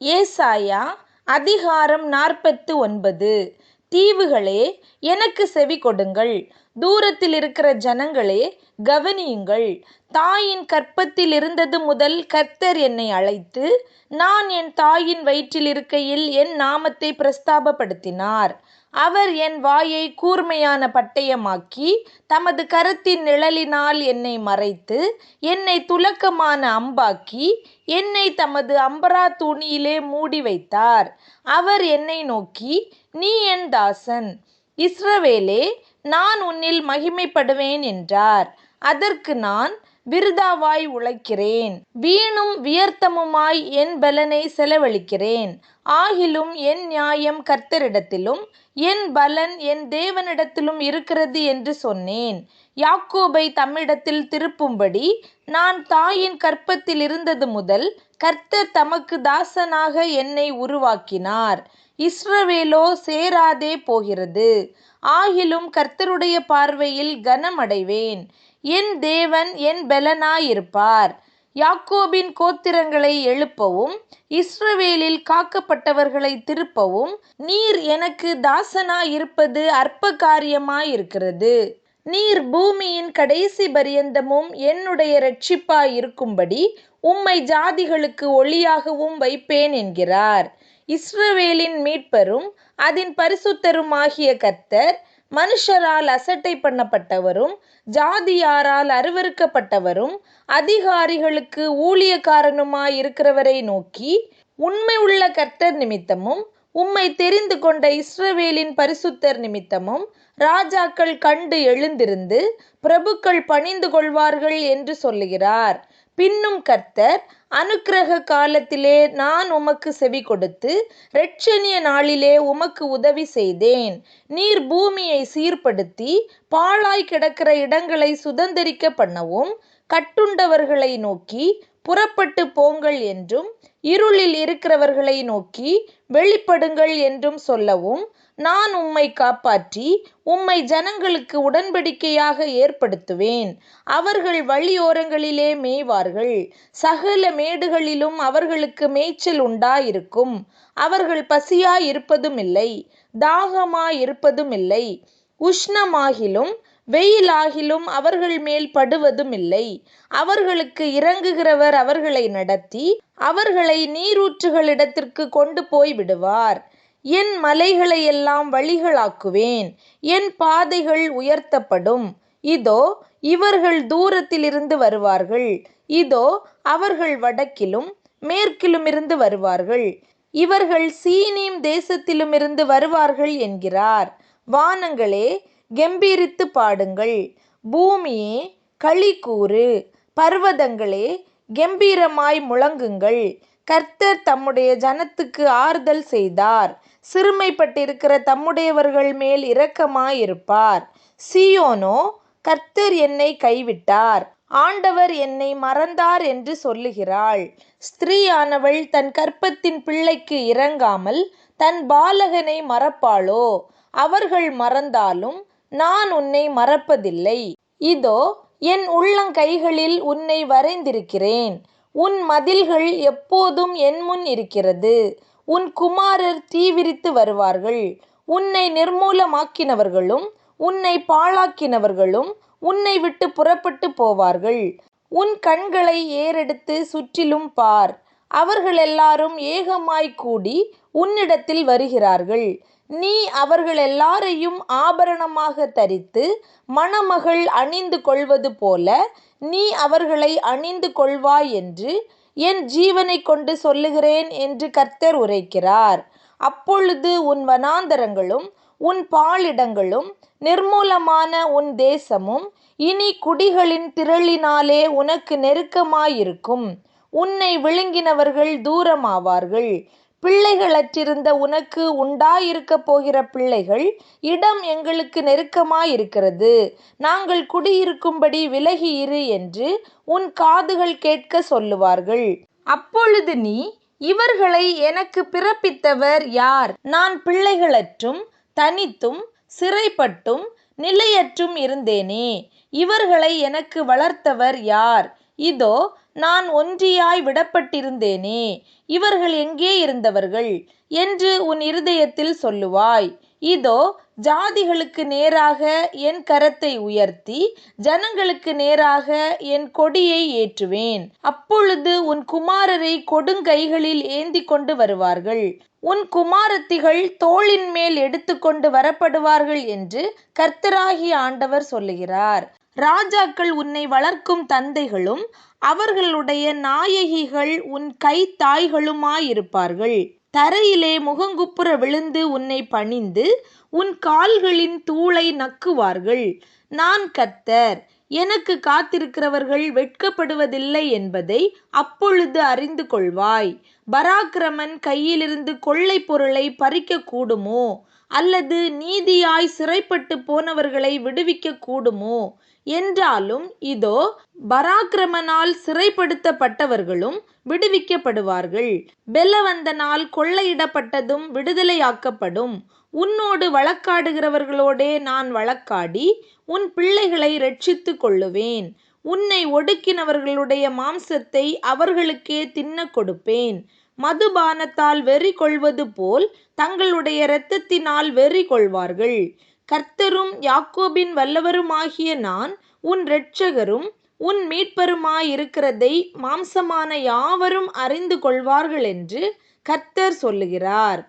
ஏசாயா அதிகாரம் 49. தீவுகளே, எனக்கு செவி கொடுங்கள். தூரத்தில் இருக்கிற ஜனங்களே, கவனியுங்கள். தாயின் கர்ப்பத்தில் இருந்தது முதல் கர்த்தர் என்னை அழைத்து, நான் என் தாயின் வயிற்றில் இருக்கையில் என் நாமத்தை பிரஸ்தாபப்படுத்தினார். அவர் என் வாயை கூர்மையான பட்டயமாக்கி, தமது கரத்தின் நிழலினால் என்னை மறைத்து, என்னை துலக்கமான அம்பாக்கி, என்னை தமது அம்பரா துணியிலே மூடி வைத்தார். அவர் என்னை நோக்கி, நீ என் தாசன், இஸ்ரவேலே, நான் உன்னில் மகிமைப்படுவேன் என்றார். அதற்கு நான், விருதாவாய் உழைக்கிறேன், வீணும் வியர்த்தமுமாய் என் பலனை செலவழிக்கிறேன். ஆகிலும் என் நியாயம் கர்த்தரிடத்திலும் என் பலன் என் தேவனிடத்திலும் இருக்கிறது என்று சொன்னேன். யாக்கோபை தம்மிடத்தில் திருப்பும்படி நான் தாயின் கர்ப்பத்தில் இருந்தது முதல் கர்த்தர் தமக்கு தாசனாக என்னை உருவாக்கினார். இஸ்ரவேலோ சேராதே போகிறது. ஆகிலும் கர்த்தருடைய பார்வையில் கனமடைவேன். என் தேவன் என் பெலனாயிருப்பார். யாக்கோபின் கோத்திரங்களை எழுப்பவும் இஸ்ரவேலில் காக்கப்பட்டவர்களை திருப்பவும் நீர் எனக்கு தாசனாயிருப்பது அற்ப காரியமாயிருக்கிறது. நீர் பூமியின் கடைசி பரியந்தமும் என்னுடைய இரட்சிப்பாயிருக்கும்படி உம்மை ஜாதிகளுக்கு ஒளியாகவும் வைப்பேன் என்கிறார். இஸ்ரவேலின் மீட்பரும் அதன் பரிசுத்தருமாகிய கர்த்தர் மனுஷரால் அசட்டை பண்ணப்பட்டவரும் ஜாதியாரால் அருவருக்கப்பட்டவரும் அதிகாரிகளுக்கு ஊழியக்காரனுமாயிருக்கிறவரை நோக்கி, உண்மை உள்ள கர்த்தர் நிமித்தமும் உம்மை தெரிந்து கொண்ட இஸ்ரவேலின் பரிசுத்தர் நிமித்தமும் ராஜாக்கள் கண்டு எழுந்திருந்து பிரபுக்கள் பணிந்து கொள்வார்கள் என்று சொல்லுகிறார். பின்னும் கர்த்தர், அனுக்கிரக காலத்திலே நான் உமக்கு செவி கொடுத்து இரட்சணிய நாளிலே உமக்கு உதவி செய்தேன். நீர் பூமியை சீர்படுத்தி பாழாய் கிடக்கிற இடங்களை சுதந்தரிக்க பண்ணவும் கட்டுண்டவர்களை நோக்கி புறப்பட்டு போங்கள் என்றும் இருளில் இருக்கிறவர்களை நோக்கி வெளிப்படுங்கள் என்றும் சொல்லவும் நான் உம்மை காப்பாற்றி உம்மை ஜனங்களுக்கு உடன்படிக்கையாக ஏற்படுத்துவேன். அவர்கள் வழியோரங்களிலே மேய்வார்கள். சகல மேடுகளிலும் அவர்களுக்கு மேய்ச்சல் உண்டாயிருக்கும். அவர்கள் பசியாயிருப்பதுமில்லை, தாகமாயிருப்பதுமில்லை. உஷ்ணமாகிலும் வெயிலாகிலும் அவர்கள் மேல் படுவதுமில்லை. அவர்களுக்கு இறங்குகிறவர் அவர்களை நடத்தி அவர்களை நீரூற்றுகளிடத்திற்கு கொண்டு போய் விடுவார். என் மலைகளையெல்லாம் வழிகளாக்குவேன். என் பாதைகள் உயர்த்தப்படும். இதோ, இவர்கள் தூரத்திலிருந்து வருவார்கள். இதோ, அவர்கள் வடக்கிலும் மேற்கிலுமிருந்து வருவார்கள். இவர்கள் சீனீம் தேசத்திலுமிருந்து வருவார்கள் என்கிறார். வானங்களே, கெம்பீரித்து பாடுங்கள். பூமியே, களி கூறு. பர்வதங்களே, கெம்பீரமாய் முழங்குங்கள். கர்த்தர் தம்முடைய ஜனத்துக்கு ஆறுதல் செய்தார். சிறுமைப்பட்டிருக்கிற தம்முடையவர்கள் மேல் இரக்கமாயிருப்பார். சீயோனோ, கர்த்தர் என்னை கைவிட்டார், ஆண்டவர் என்னை மறந்தார் என்று சொல்லுகிறாள். ஸ்திரீயானவள் தன் கர்ப்பத்தின் பிள்ளைக்கு இரங்காமல் தன் பாலகனை மறப்பாளோ? அவர்கள் மறந்தாலும் நான் உன்னை மறப்பதில்லை. இதோ, என் உள்ளங்கைகளில் உன்னை வரைந்திருக்கிறேன். உன் மதில்கள் எப்போதும் என் முன் இருக்கிறது. உன் குமாரர் தீவிரித்து வருவார்கள். உன்னை நிர்மூலமாக்கினவர்களும் உன்னை பாழாக்கினவர்களும் உன்னை விட்டு புறப்பட்டு போவார்கள். உன் கண்களை ஏறெடுத்து சுற்றிலும் பார். அவர்கள் எல்லாரும் ஏகமாய் கூடி உன்னிடத்தில் வருகிறார்கள். நீ அவர்கள் எல்லாரையும் ஆபரணமாக தரித்து மணமகள் அணிந்து கொள்வது போல நீ அவர்களை அணிந்து கொள்வாய் என்று என் ஜீவனை கொண்டு சொல்லுகிறேன் என்று கர்த்தர் உரைக்கிறார். அப்பொழுது உன் வனாந்தரங்களும் உன் பாழிடங்களும் நிர்மூலமான உன் தேசமும் இனி குடிகளின் திரளினாலே உனக்கு நெருக்கமாயிருக்கும். உன்னை விழுங்கினவர்கள் தூரமாவார்கள். பிள்ளைகளற்றிருந்த உனக்கு உண்டாயிருக்க போகிற பிள்ளைகள், இடம் எங்களுக்கு நெருக்கமாயிருக்கிறது, நாங்கள் குடியிருக்கும்படி விலகி இரு என்று உன் காதுகள் கேட்க சொல்லுவார்கள். அப்பொழுது நீ, இவர்களை எனக்கு பிறப்பித்தவர் யார்? நான் பிள்ளைகளற்றும் தனித்தும் சிறைப்பட்டும் நிலையற்றும் இருந்தேனே. இவர்களை எனக்கு வளர்த்தவர் யார்? இதோ, நான் ஒன்றியாய் விடப்பட்டிருந்தேனே, இவர்கள் எங்கே இருந்தவர்கள் என்று உன் இருதயத்தில் சொல்லுவாய். இதோ, ஜாதிகளுக்கு நேராக என் கரத்தை உயர்த்தி ஜனங்களுக்கு நேராக என் கொடியை ஏற்றுவேன். அப்பொழுது உன் குமாரரை கொடுங்கைகளில் ஏந்தி கொண்டு வருவார்கள், உன் குமாரத்திகள் தோளின் மேல் எடுத்துக்கொண்டு வரப்படுவார்கள் என்று கர்த்தராகிய ஆண்டவர் சொல்லுகிறார். ராஜாக்கள் உன்னை வளர்க்கும் தந்தைகளும் அவர்களுடைய நாயகிகள் உன் கைத்தாய்களுமாயிருப்பார்கள். தரையிலே முகங்குப்புற விழுந்து உன்னை பணிந்து உன் கால்களின் தூளை நக்குவார்கள். நான் கர்த்தர், எனக்கு காத்திருக்கிறவர்கள் வெட்கப்படுவதில்லை என்பதை அப்பொழுது அறிந்து கொள்வாய். பராக்கிரமன் கையிலிருந்து கொள்ளை பொருளை பறிக்க கூடுமோ? அல்லது நீதியாய் சிறைப்பட்டு போனவர்களை விடுவிக்க கூடுமோ? என்றாலும் இதோ, பராக்கிரமனால் சிறைப்படுத்தப்பட்டவர்களும் விடுவிக்கப்படுவார்கள். பெலவந்தனால் கொள்ளையிடப்பட்டதும் விடுதலையாக்கப்படும். உன்னோடு வழக்காடுகிறவர்களோடே நான் வழக்காடி உன் பிள்ளைகளை இரட்சித்து கொள்ளுவேன். உன்னை ஒடுக்கினவர்களுடைய மாம்சத்தை அவர்களுக்கே தின்ன கொடுப்பேன். மதுபானத்தால் வெறி கொள்வது போல் தங்களுடைய இரத்தத்தினால் வெறி கொள்வார்கள். கர்த்தரும் யாக்கோபின் வல்லவருமாகிய நான் உன் இரட்சகரும் உன் மீட்பருமாயிருக்கிறதை மாம்சமான யாவரும் அறிந்து கொள்வார்கள் என்று கர்த்தர் சொல்லுகிறார்.